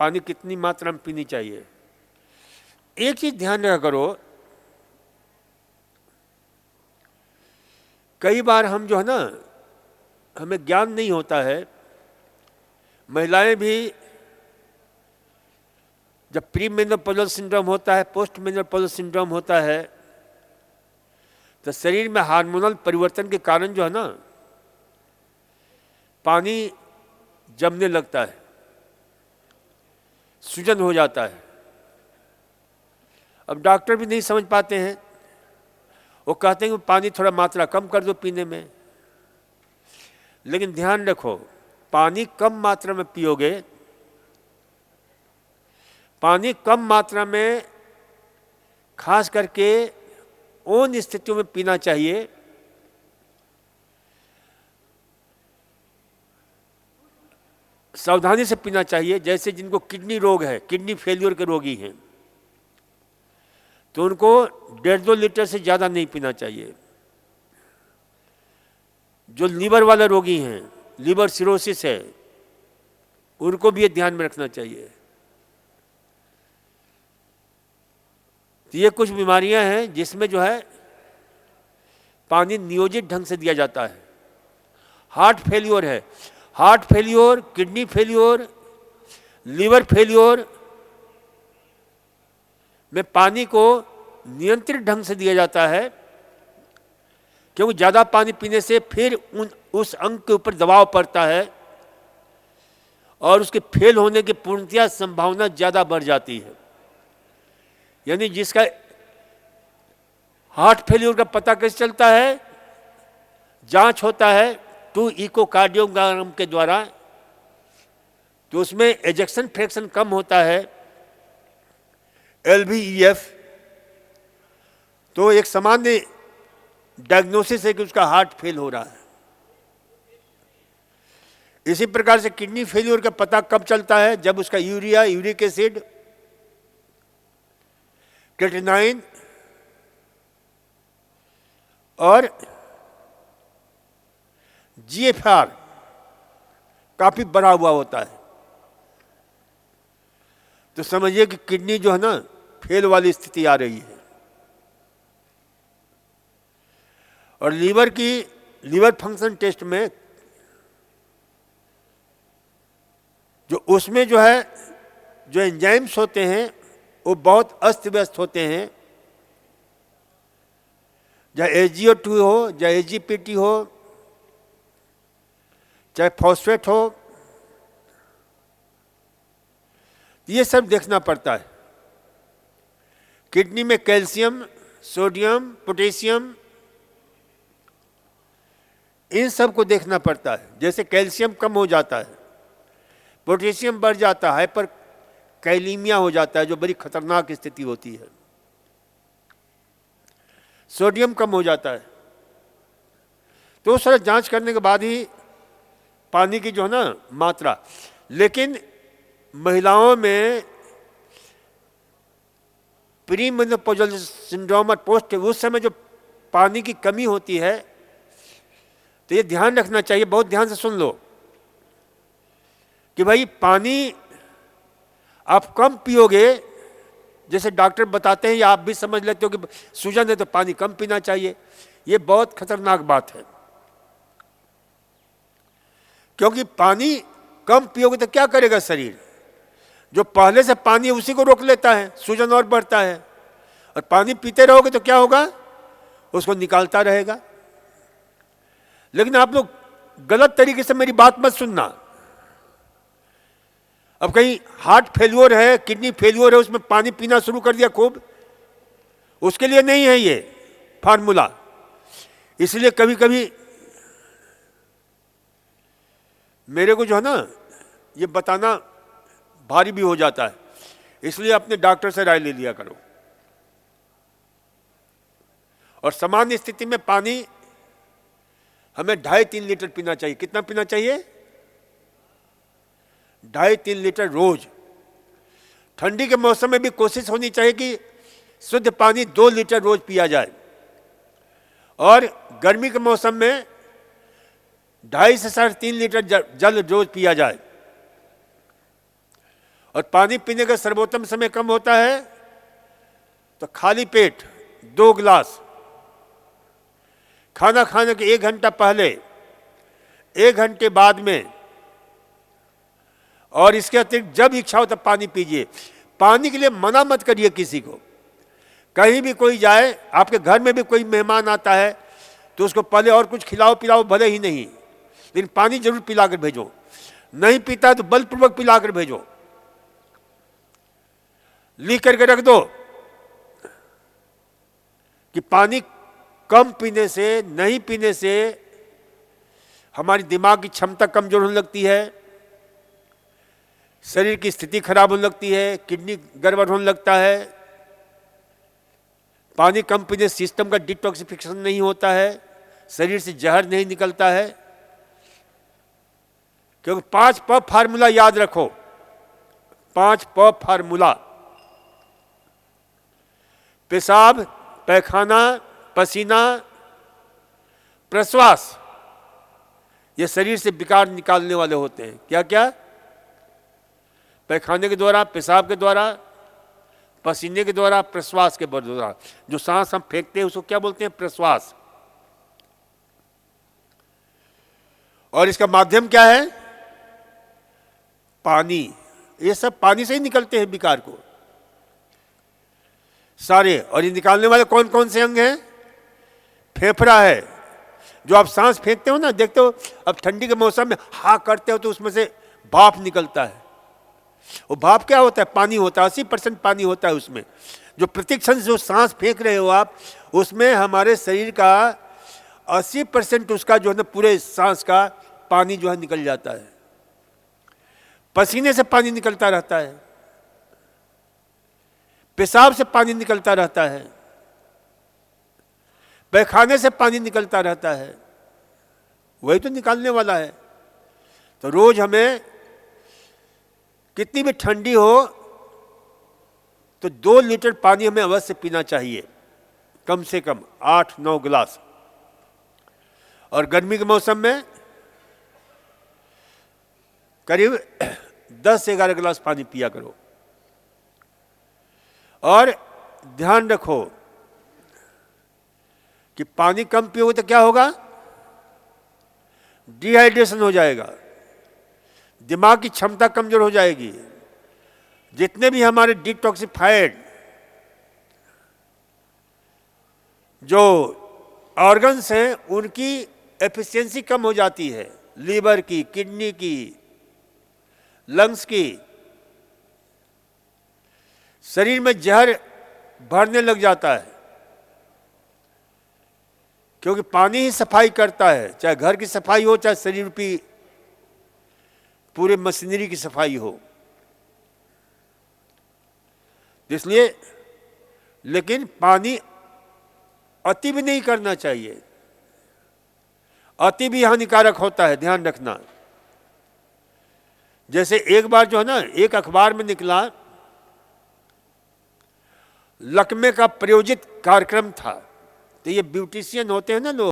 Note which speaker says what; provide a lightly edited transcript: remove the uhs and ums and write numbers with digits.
Speaker 1: पानी कितनी मात्रा में पीनी चाहिए। एक चीज ध्यान रखा करो, कई बार हम जो है ना, हमें ज्ञान नहीं होता है। महिलाएं भी जब प्री मेनोपॉजल सिंड्रोम होता है, पोस्ट मेनोपॉजल सिंड्रोम होता है, तो शरीर में हार्मोनल परिवर्तन के कारण जो है ना, पानी जमने लगता है, सूजन हो जाता है। अब डॉक्टर भी नहीं समझ पाते हैं, वो कहते हैं कि पानी थोड़ा मात्रा कम कर दो पीने में। लेकिन ध्यान रखो, पानी कम मात्रा में पियोगे, पानी कम मात्रा में खास करके उन स्थितियों में पीना चाहिए सावधानी से पीना चाहिए। जैसे जिनको किडनी रोग है, किडनी फेलियर के रोगी हैं, तो उनको 1.5-2 लीटर से ज़्यादा नहीं पीना चाहिए। जो लीवर वाले रोगी हैं, लीवर सिरोसिस है, उनको भी ये ध्यान में रखना चाहिए। तो ये कुछ बीमारियां हैं जिसमें जो है पानी नियोजित ढंग से दिया जाता है। हार्ट फेलियर है, heart failure, kidney failure, liver failure में पानी को नियंत्रित ढंग से दिया जाता है, क्योंकि ज़्यादा पानी पीने से फिर उस अंग के ऊपर दबाव पड़ता है और उसके फेल होने की पूर्णतया संभावना ज़्यादा बढ़ जाती है। यानी जिसका हार्ट फेलियर का पता कैसे चलता है, जांच होता है 2 इकोकार्डियोग्राम के द्वारा, तो उसमें एजेक्शन फ्रैक्शन कम होता है, LVEF, तो एक सामान्य डायग्नोसिस है कि उसका हार्ट फेल हो रहा है। इसी प्रकार से किडनी फेलियर का पता कब चलता है, जब उसका यूरिया, यूरिक एसिड, क्रेटिनाइन और GFR काफी बढ़ा हुआ होता है। तो समझिए कि किडनी जो है ना, फेल वाली स्थिति आ रही है। और लीवर फंक्शन टेस्ट में जो उसमें जो है, जो एंजाइम्स होते हैं वो बहुत अस्त व्यस्त होते हैं। चाहे SGO2 हो, चाहे SGPT हो, चाहे फॉस्फेट हो, ये सब देखना पड़ता है। किडनी में कैल्शियम, सोडियम, पोटेशियम, इन सब को देखना पड़ता है। जैसे कैल्शियम कम हो जाता है, पोटेशियम बढ़ जाता है, हाइपर कैलीमिया हो जाता है, जो बड़ी खतरनाक स्थिति होती है। सोडियम कम हो जाता है। तो सारा जांच करने के बाद ही पानी की जो है ना मात्रा। लेकिन महिलाओं में प्री मेनोपॉजल सिंड्रोम और पोस्ट, उस समय जो पानी की कमी होती है, तो ये ध्यान रखना चाहिए, बहुत ध्यान से सुन लो कि भाई पानी आप कम पियोगे, जैसे डॉक्टर बताते हैं या आप भी समझ लेते हो कि सूजन है तो पानी कम पीना चाहिए। ये बहुत खतरनाक बात है, क्योंकि पानी कम पियोगे तो क्या करेगा शरीर? जो पहले से पानी है उसी को रोक लेता है, सूजन और बढ़ता है। और पानी पीते रहोगे तो क्या होगा? उसको निकालता रहेगा। लेकिन आप लोग गलत तरीके से मेरी बात मत सुनना। अब कहीं हार्ट फेलियर है, किडनी फेलियर है, उसमें पानी पीना शुरू कर दिया खूब, उसके लिए नहीं है ये फार्मूला। इसलिए कभी कभी मेरे को जो है ना ये बताना भारी भी हो जाता है, इसलिए अपने डॉक्टर से राय ले लिया करो। और सामान्य स्थिति में पानी हमें 2.5-3 लीटर पीना चाहिए। कितना पीना चाहिए? 2.5-3 लीटर रोज। ठंडी के मौसम में भी कोशिश होनी चाहिए कि शुद्ध पानी 2 लीटर रोज पिया जाए, और गर्मी के मौसम में 2.5 से 3.5 लीटर जल रोज पिया जाए। और पानी पीने का सर्वोत्तम समय कब होता है? तो खाली पेट 2 गिलास, खाना खाने के 1 घंटा पहले, 1 घंटे बाद में, और इसके अतिरिक्त जब इच्छा हो तब पानी पीजिए। पानी के लिए मना मत करिए किसी को। कहीं भी कोई जाए, आपके घर में भी कोई मेहमान आता है तो उसको पहले और कुछ खिलाओ पिलाओ भले ही नहीं, लेकिन पानी जरूर पिलाकर भेजो। नहीं पीता है तो बलपूर्वक पिलाकर भेजो, लिख करके रख दो कि पानी कम पीने से, नहीं पीने से हमारी दिमाग की क्षमता कमजोर होने लगती है, शरीर की स्थिति खराब होने लगती है, किडनी गड़बड़ होने लगता है। पानी कम पीने से सिस्टम का डिटॉक्सिफिकेशन नहीं होता है, शरीर से जहर नहीं निकलता है। क्योंकि 5 प फार्मूला याद रखो, 5 प फार्मूला। पेशाब, पैखाना, पसीना, प्रश्वास, ये शरीर से विकार निकालने वाले होते हैं। क्या क्या? पैखाने के द्वारा, पेशाब के द्वारा, पसीने के द्वारा, प्रश्वास के द्वारा। जो सांस हम फेंकते हैं उसको क्या बोलते हैं? प्रश्वास। और इसका माध्यम क्या है? पानी। ये सब पानी से ही निकलते हैं विकार को सारे। और ये निकालने वाले कौन कौन से अंग हैं? फेफड़ा है, जो आप सांस फेंकते हो ना, देखते हो अब ठंडी के मौसम में हा करते हो तो उसमें से भाप निकलता है। वो भाप क्या होता है? पानी होता है। 80% पानी होता है उसमें। जो प्रतिक्षण जो सांस फेंक रहे हो आप, उसमें हमारे शरीर का 80% उसका जो है ना, पूरे सांस का पानी जो है निकल जाता है। पसीने से पानी निकलता रहता है, पेशाब से पानी निकलता रहता है, पैखाने से पानी निकलता रहता है। वही तो निकालने वाला है। तो रोज हमें कितनी भी ठंडी हो तो 2 लीटर पानी हमें अवश्य पीना चाहिए, कम से कम 8-9 गिलास। और गर्मी के मौसम में करीब 10 से 11 गिलास पानी पिया करो। और ध्यान रखो कि पानी कम पियोगे तो क्या होगा? डिहाइड्रेशन हो जाएगा, दिमाग की क्षमता कमजोर हो जाएगी। जितने भी हमारे डिटॉक्सिफाइड जो ऑर्गन्स हैं उनकी एफिशिएंसी कम हो जाती है, लीवर की, किडनी की, लंग्स की। शरीर में जहर भरने लग जाता है, क्योंकि पानी ही सफाई करता है। चाहे घर की सफाई हो, चाहे शरीर की पूरे मशीनरी की सफाई हो। इसलिए लेकिन पानी अति भी नहीं करना चाहिए, अति भी हानिकारक होता है, ध्यान रखना। जैसे एक बार जो है ना, एक अखबार में निकला, लकमे का प्रायोजित कार्यक्रम था। तो ये ब्यूटिशियन होते हैं ना लोग,